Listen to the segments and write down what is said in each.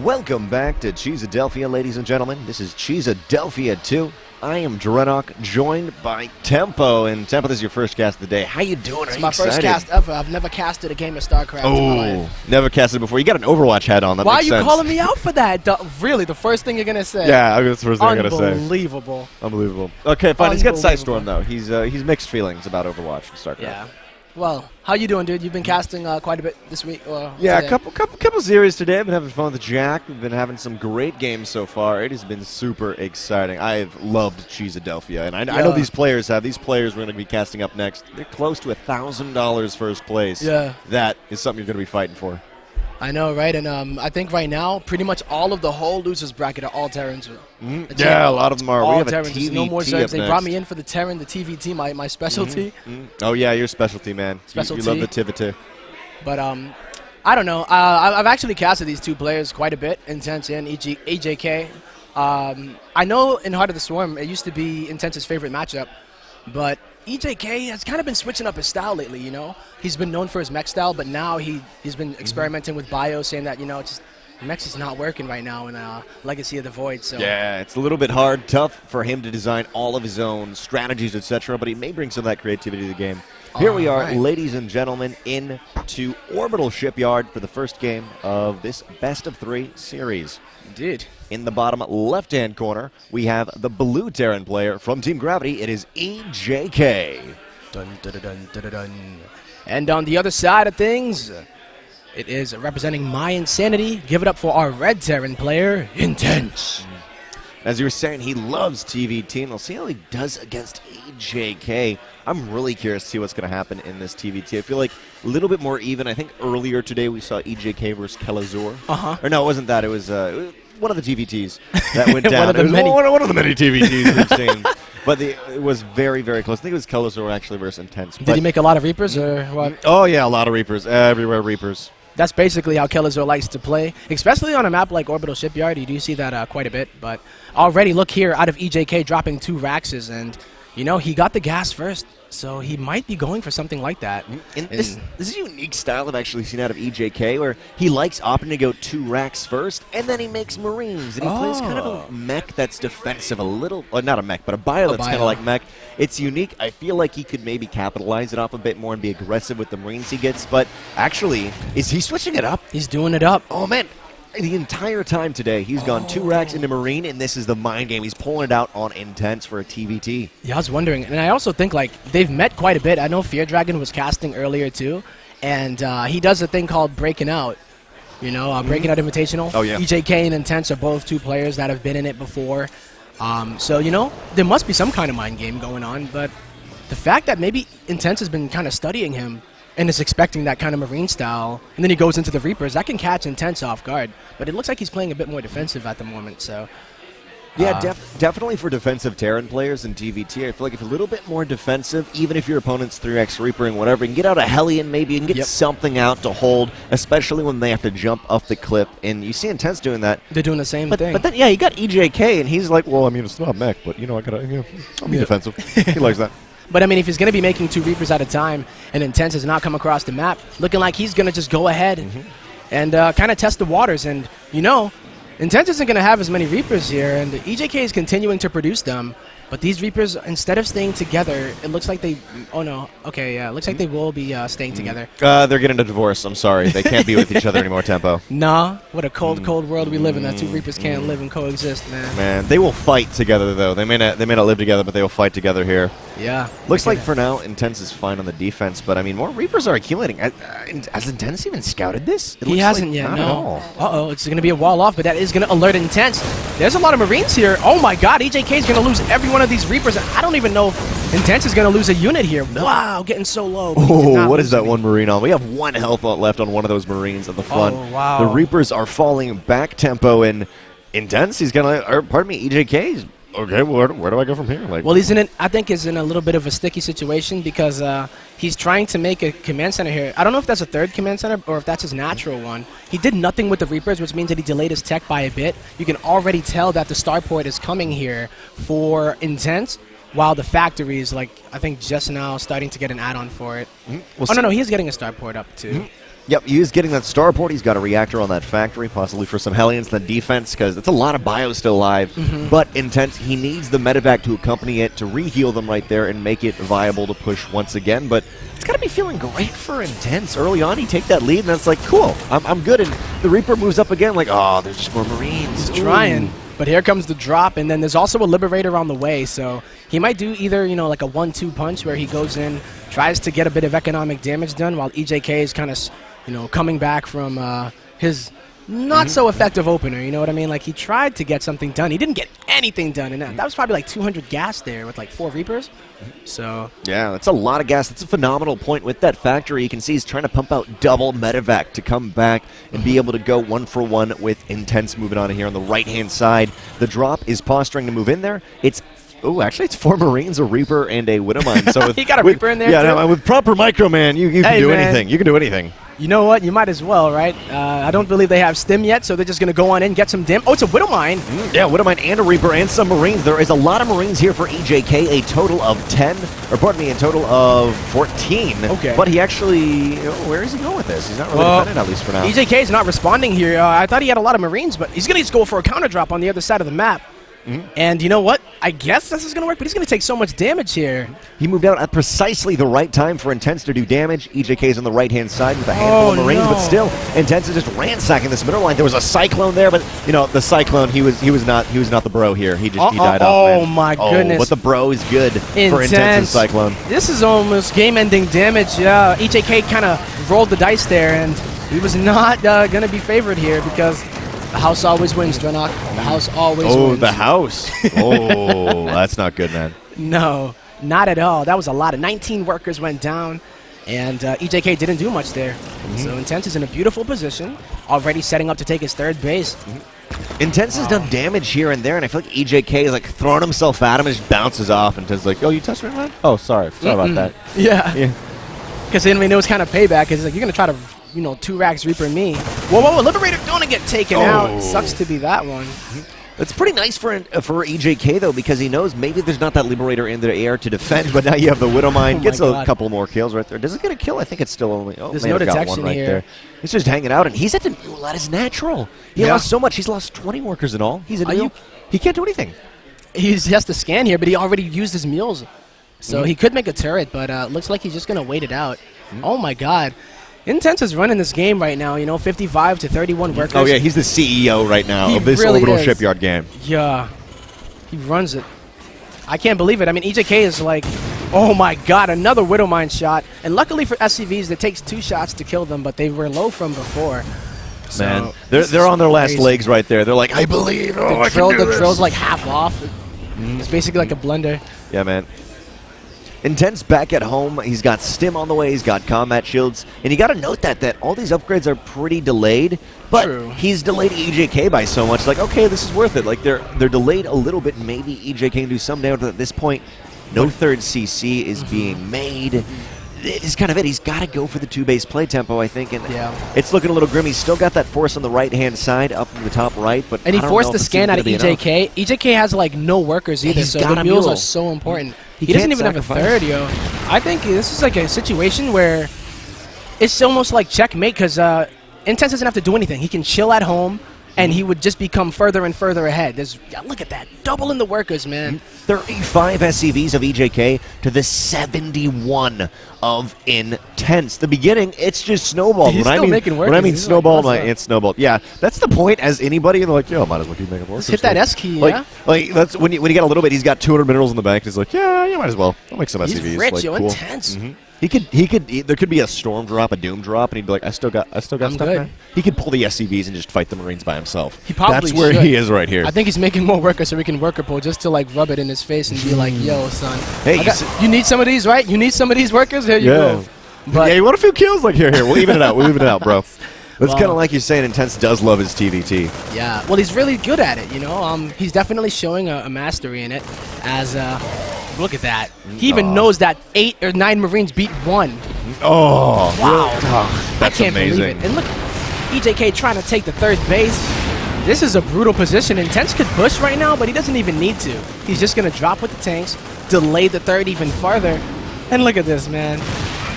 Welcome back to Cheesadelphia, ladies and gentlemen. This is Cheesadelphia 2. I am Drenok, joined by Tempo. And Tempo, this is your first cast of the day. How you doing? It's my first cast ever. I've never casted a game of StarCraft in my life. Never casted before. You got an Overwatch hat on. That Why makes are you sense. calling me out for that? Really, the first thing you're going to say? Yeah, that's the first thing I'm going to say. Unbelievable. Unbelievable. Okay, fine. He's got Sidestorm, though. He's mixed feelings about Overwatch and StarCraft. Yeah. Well, how you doing, dude? You've been casting quite a bit this week. Yeah, today. a couple series today. I've been having fun with Jack. We've been having some great games so far. It has been super exciting. I've loved Cheesadelphia, and I know these players have. These players we're going to be casting up next, they're close to $1,000 first place. Yeah. That is something you're going to be fighting for. I know, right? And I think right now, pretty much all of the whole losers bracket are all Terrans. Yeah, a lot of them are. All we have Terrans. a There's TVT no more Zergs. They up brought next. me in for the Terran, the TVT, my specialty. Oh, yeah, your specialty, man. Specialty. You love the TVT. But I don't know. I've actually casted these two players quite a bit, Intense and EJK. I know in Heart of the Swarm, it used to be Intense's favorite matchup, but EJK has kind of been switching up his style lately, you know? He's been known for his mech style, but now he's been experimenting with bio, saying that, you know, just mech is not working right now in Legacy of the Void. So yeah, it's a little bit hard, tough for him to design all of his own strategies, etc., but he may bring some of that creativity to the game. Here we are, ladies and gentlemen, into Orbital Shipyard for the first game of this best-of-3 series. Indeed. In the bottom left-hand corner, we have the blue Terran player from Team Gravity. It is EJK. Dun, dun, dun, dun, dun, dun. And on the other side of things, it is representing my insanity. Give it up for our red Terran player, Intense. As you were saying, he loves TVT, and we'll see how he does against EJK. I'm really curious to see what's going to happen in this TVT. I feel like a little bit more even. I think earlier today we saw EJK versus Kelazor. Or no, it wasn't that. It was one of the TVTs that went down. One of the many TVTs we've seen. But it was very, very close. I think it was Kelazor actually versus Intense. Did he make a lot of Reapers or what? Oh, yeah, a lot of Reapers. Everywhere Reapers. That's basically how Kelazor likes to play, especially on a map like Orbital Shipyard. You do see that quite a bit. But already, look here, out of EJK dropping 2 Raxes, and, you know, he got the gas first, so he might be going for something like that. And this is a unique style I've actually seen out of EJK, where he likes opting to go 2 racks first, and then he makes Marines, and he plays kind of a mech that's defensive, a little, or not a mech, but a bio that's kind of like mech. It's unique. I feel like he could maybe capitalize it off a bit more and be aggressive with the Marines he gets, but actually, is he switching it up? He's doing it up. Oh, man. The entire time today, he's gone 2 racks into Marine, and this is the mind game. He's pulling it out on Intense for a TVT. Yeah, I was wondering, and I also think, like, they've met quite a bit. I know Fear Dragon was casting earlier, too, and he does a thing called Breaking Out, you know, Breaking Out Invitational. Oh, yeah. EJK and Intense are both 2 players that have been in it before. So, you know, there must be some kind of mind game going on, but the fact that maybe Intense has been kind of studying him and is expecting that kind of Marine style, and then he goes into the Reapers, that can catch Intense off guard. But it looks like he's playing a bit more defensive at the moment, so... Yeah, definitely for defensive Terran players in TVT. I feel like if you're a little bit more defensive, even if your opponent's 3x Reapering, whatever, you can get out a Hellion maybe and get something out to hold, especially when they have to jump off the cliff. And you see Intense doing that. They're doing the same thing. But then, yeah, you got EJK, and he's like, well, I mean, it's not mech, but, you know, I'll be defensive. He likes that. But, I mean, if he's going to be making 2 Reapers at a time and Intense has not come across the map, looking like he's going to just go ahead and kind of test the waters. And, you know, Intense isn't going to have as many Reapers here, and the EJK is continuing to produce them. But these Reapers, instead of staying together, it looks like they... Oh, no. Okay, yeah. It looks like they will be staying together. They're getting a divorce. I'm sorry. They can't be with each other anymore, Tempo. Nah. What a cold, cold world we live in that 2 Reapers can't live and coexist, man. Man, they will fight together, though. They may not live together, but they will fight together here. Yeah. Looks like for now, Intense is fine on the defense, but, I mean, more Reapers are accumulating. Has Intense even scouted this? He hasn't yet, no. Uh-oh, it's going to be a wall off, but that is going to alert Intense. There's a lot of Marines here. Oh, my God. EJK is going to lose every one of these Reapers. I don't even know if Intense is going to lose a unit here. Wow, getting so low. Oh, what is that one Marine on? We have 1 health left on one of those Marines at the front. Oh, wow. The Reapers are falling back tempo, and Intense, he's going to, or pardon me, EJK, okay, where do I go from here? Like, well, I think he's in a little bit of a sticky situation because he's trying to make a command center here. I don't know if that's a 3rd command center or if that's his natural one. He did nothing with the Reapers, which means that he delayed his tech by a bit. You can already tell that the starport is coming here for Intense, while the factory is, like, I think just now starting to get an add-on for it. Oh, no, he is getting a starport up, too. Yep, he is getting that starport. He's got a reactor on that factory, possibly for some Hellions in the defense, because it's a lot of bio still alive. But Intense, he needs the medevac to accompany it to re-heal them right there and make it viable to push once again. But it's got to be feeling great for Intense. Early on, he take that lead, and that's like, cool, I'm good. And the Reaper moves up again, like, oh, there's just more Marines. He's trying. But here comes the drop, and then there's also a Liberator on the way, so he might do either, like a 1-2 punch where he goes in, tries to get a bit of economic damage done while EJK is kind of, coming back from his not-so-effective opener, you know what I mean? Like, he tried to get something done. He didn't get anything done, and that was probably like 200 gas there with like 4 Reapers. So yeah, that's a lot of gas. That's a phenomenal point with that factory. You can see he's trying to pump out double medevac to come back and be able to go 1-for-1 with Intense moving on here on the right-hand side. The drop is posturing to move in there. Actually, it's 4 Marines, a Reaper, and a Widowmine. So you got a Reaper in there, yeah, too? No, with proper micro, man, you can do anything. You can do anything. You know what? You might as well, right? I don't believe they have stim yet, so they're just going to go on in, get some dim. Oh, it's a Widowmine. Yeah, Widowmine and a Reaper and some Marines. There is a lot of Marines here for EJK, a total of 10, or pardon me, a total of 14. Okay. But he actually, where is he going with this? He's not really defending, at least for now. EJK is not responding here. I thought he had a lot of Marines, but he's going to just go for a counter drop on the other side of the map. And you know what? I guess this is going to work, but he's going to take so much damage here. He moved out at precisely the right time for Intense to do damage. EJK is on the right-hand side with a handful of Marines, but still, Intense is just ransacking this middle line. There was a Cyclone there, but the Cyclone, he was not the bro here. He died off, man. Oh my goodness! But the bro is good for Intense's Cyclone. This is almost game-ending damage. Yeah, EJK kind of rolled the dice there, and he was not going to be favored here because the house always wins, Drenok. The house always wins. Oh, the house. Oh, that's not good, man. No, not at all. That was a lot. 19 workers went down, and EJK didn't do much there. So Intense is in a beautiful position, already setting up to take his 3rd base. Intense has done damage here and there, and I feel like EJK is like throwing himself at him and just bounces off and is like, oh, you touched me, man? Oh, sorry about that. Yeah. Because it was kind of payback. It's like, you're going to try to 2 racks Reaper me. Whoa, Liberator gonna get taken out. Sucks to be that one. It's pretty nice for EJK, though, because he knows maybe there's not that Liberator in the air to defend, but now you have the Widowmine. Gets a couple more kills right there. Does it get a kill? I think it's still only... Oh, there's no detection right here. There. He's just hanging out, and he's at the at his natural. He lost so much. He's lost 20 workers in all. He's a he can't do anything. He has to scan here, but he already used his mules. So he could make a turret, but looks like he's just going to wait it out. Oh, my God. Intense is running this game right now, 55 to 31 workers. Oh, yeah, he's the CEO right now of this really orbital shipyard game. Yeah, he runs it. I can't believe it. I mean, EJK is like, oh my God, another Widowmine shot. And luckily for SCVs, it takes 2 shots to kill them, but they were low from before. So man, they're on their last legs right there. They're like, I believe. The drill's like half off. It's basically like a blender. Yeah, man. Intense back at home. He's got stim on the way. He's got combat shields. And you got to note that all these upgrades are pretty delayed. But he's delayed EJK by so much. Like, okay, this is worth it. Like, they're delayed a little bit. Maybe EJK can do some damage. At this point, no 3rd CC is being made. It's kind of it. He's got to go for the 2-base play tempo, I think. And it's looking a little grim. He's still got that force on the right-hand side up in the top right. But and he forced the scan out of EJK. EJK has, like, no workers either, so the mules are so important. He doesn't even have a 3rd, yo. I think this is like a situation where it's almost like checkmate because Intense doesn't have to do anything. He can chill at home, and he would just become further and further ahead. Look at that. Doubling the workers, man. 35 SCVs of EJK to the 71 of Intense. The beginning, it's just snowballed. He's still making workers. When I mean snowballed, it's snowballed. Yeah, that's the point as anybody. And they're like, yo, might as well keep making workers. Hit that S key, like, that's when you get a little bit, he's got 200 minerals in the bank. He's like, yeah, you might as well. I'll make some SCVs. He's rich, like, yo, cool. Intense. There could be a storm drop, a doom drop, and he'd be like, I still got stuff, man. He could pull the SCVs and just fight the Marines by himself. He probably That's where he is right here. I think he's making more workers so we can worker pull just to like rub it in his face and be like, yo, son. Hey, you need some of these, right? You need some of these workers? Here you go. But yeah, you want a few kills? Like, here. We'll even it out. Bro. It's kind of like you're saying Intense does love his TVT. Yeah, well, he's really good at it, He's definitely showing a mastery in it as, look at that. He even knows that 8 or 9 Marines beat 1. Oh. Wow. That's I can't amazing. believe it. And look, EJK trying to take the 3rd base. This is a brutal position. Intense could push right now, but he doesn't even need to. He's just going to drop with the tanks, delay the 3rd even farther. And look at this, man.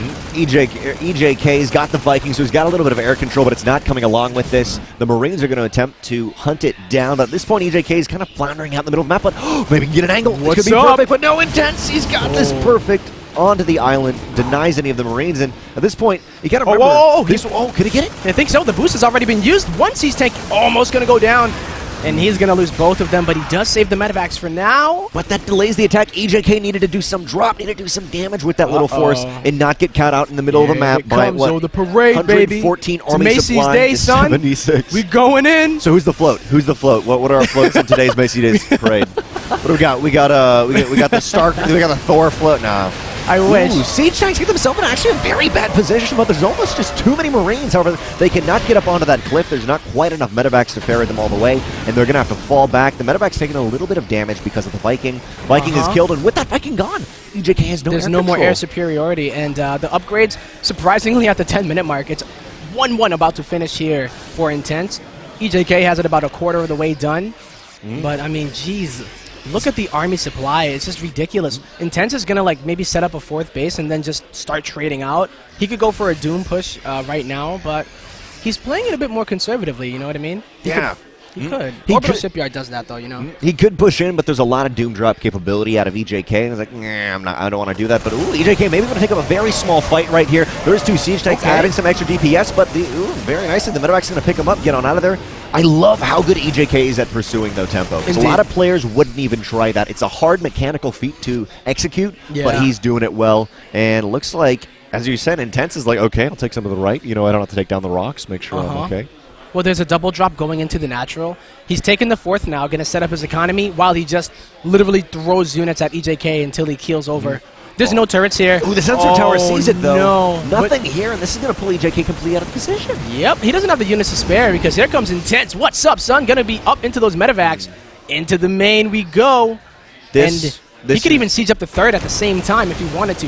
EJK's got the Vikings, so he's got a little bit of air control, but it's not coming along with this. The Marines are going to attempt to hunt it down, but at this point, EJK is kind of floundering out in the middle of the map, but maybe he can get an angle. What's it could be up? perfect, but no, Intense. He's got this perfect onto the island, denies any of the Marines, and at this point, you got to remember. Could he get it? I think so. The boost has already been used. One siege tank almost going to go down, and he's going to lose both of them, but he does save the medevacs for now. But that delays the attack. EJK needed to do some drop, needed to do some damage with that little force and not get caught out in the middle of the map by what? The parade, baby. 114 It's army Macy's supply Day, to son. 76. We going in. So who's the float? Who's the float? What are our floats in today's Macy's Day parade? What do we got? We got the Stark. We got the Thor float. Nah. I wish. Siege tanks get themselves in actually a very bad position, but there's almost just too many Marines. However, they cannot get up onto that cliff. There's not quite enough medevacs to ferry them all the way, and they're going to have to fall back. The medevac's taking a little bit of damage because of the Viking. Viking is killed, and with that Viking gone, EJK has no There's air no more control. air superiority, and the upgrades, surprisingly, at the 10-minute mark, it's 1-1 about to finish here for Intense. EJK has it about a quarter of the way done, but, I mean, geez. Look at the army supply. It's just ridiculous. Intense is going to like maybe set up a 4th base and then just start trading out. He could go for a Doom push right now, but he's playing it a bit more conservatively, you know what I mean? He could. Orbital Shipyard does that, though, you know? He could push in, but there's a lot of Doom drop capability out of EJK. And he's like, nah, I don't want to do that. But EJK maybe going to take up a very small fight right here. There's 2 siege tanks adding some extra DPS, but very nicely. The medevac's going to pick him up, get on out of there. I love how good EJK is at pursuing, though, tempo. A lot of players wouldn't even try that. It's a hard mechanical feat to execute, but he's doing it well. And looks like, as you said, Intense is like, okay, I'll take some of the right. You know, I don't have to take down the rocks. Make sure I'm okay. Well, there's a double drop going into the natural. He's taking the 4th now, going to set up his economy while he just literally throws units at EJK until he keels over. There's no turrets here. Ooh, the sensor tower sees it, though. No. Nothing here, and this is going to pull EJK completely out of position. Yep, he doesn't have the units to spare because here comes Intense. What's up, son? Going to be up into those medevacs. Into the main we go. He could even siege up the 3rd at the same time if he wanted to.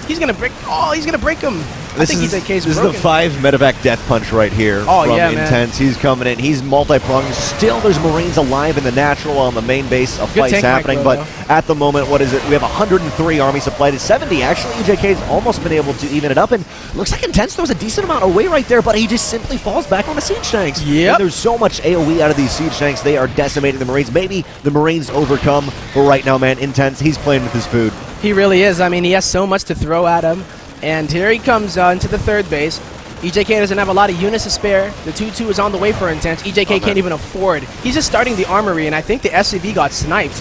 He's going to break. He's going to break him. I think EJK's This is the 5 medevac death punch right here from Intense. He's coming in. He's multi-pronged. Still, there's Marines alive in the natural on the main base. A fight's happening, but at the moment, what is it? We have 103 army supply to 70. Actually, EJK's almost been able to even it up, and looks like Intense throws a decent amount away right there, but he just simply falls back on the siege tanks. Yep. And there's so much AoE out of these siege tanks. They are decimating the Marines. Maybe the Marines overcome, but right now, man, Intense, he's playing with his food. He really is. I mean, he has so much to throw at him. And here he comes into the 3rd base. EJK doesn't have a lot of units to spare. The 2-2 is on the way for Intense. EJK can't even afford. He's just starting the armory, and I think the SCV got sniped.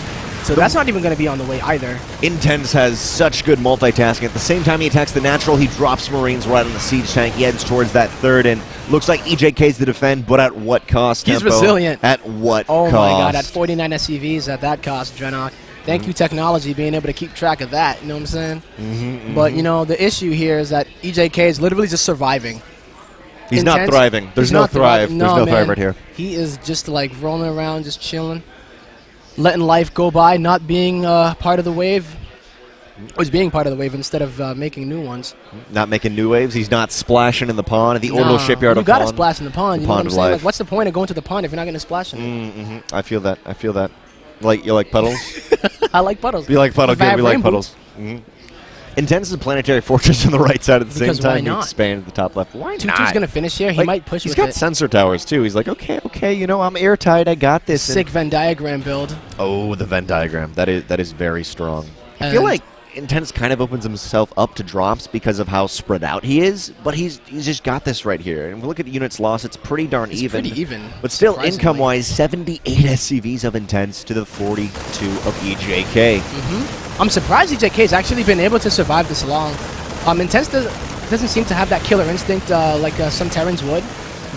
So that's not even going to be on the way either. Intense has such good multitasking. At the same time he attacks the natural, he drops Marines right on the siege tank. He heads towards that 3rd, and looks like EJK's to defend, but at what cost, He's Tempo? resilient. At what cost? Oh my god, at 49 SCVs at that cost, Drenok. Thank you, technology, being able to keep track of that. You know what I'm saying? But, you know, the issue here is that EJK is literally just surviving. He's not thriving. There's no thrive. There's no thrive right here. He is just, like, rolling around, just chilling, letting life go by, not being part of the wave. Or he's being part of the wave instead of making new ones. Not making new waves. He's not splashing in the pond. At the Orbital Shipyard you got to splash in the pond. You know what I'm saying? Like, what's the point of going to the pond if you're not going to splash in it? I feel that. I feel that. Like, you like puddles? I like puddles. You like puddles? Yeah, we like puddles. Intense is a planetary fortress on the right side at the same time. He expands the top left. Why not? 2-2's going to finish here. He might push with it. He's got sensor towers, too. He's like, okay, you know, I'm airtight. I got this. Sick Venn diagram build. Oh, the Venn diagram. That is very strong. I feel like Intense kind of opens himself up to drops because of how spread out he is, but he's just got this right here. And we look at units lost, it's pretty darn even. Pretty even. But still, income-wise, 78 SCVs of Intense to the 42 of EJK. I'm surprised EJK's actually been able to survive this long. Intense doesn't seem to have that killer instinct like some Terrans would,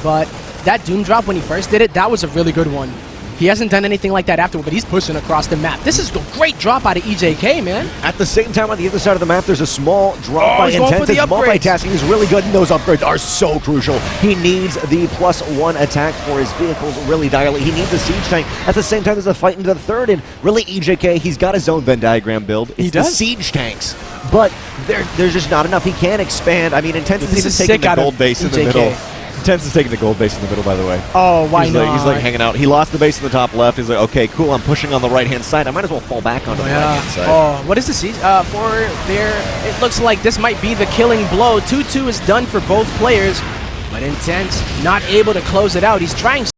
but that Doom drop when he first did it, that was a really good one. He hasn't done anything like that afterward, but he's pushing across the map. This is a great drop out of EJK, man. At the same time, on the other side of the map, there's a small drop by Intense. His multitasking is really good, and those upgrades are so crucial. He needs the +1 attack for his vehicles really direly. He needs a siege tank. At the same time, there's a fight into the 3rd, and really EJK, he's got his own Venn diagram build. It's the siege tanks. But there's just not enough. He can't expand. I mean, Intense isn't even taking the gold base in the middle. Intense is taking the gold base in the middle, by the way. Oh, why not? He's like hanging out. He lost the base in the top left. He's like, okay, cool. I'm pushing on the right-hand side. I might as well fall back onto the right-hand side. Oh, what is the for there? It looks like this might be the killing blow. 2-2 is done for both players, but Intense not able to close it out. He's trying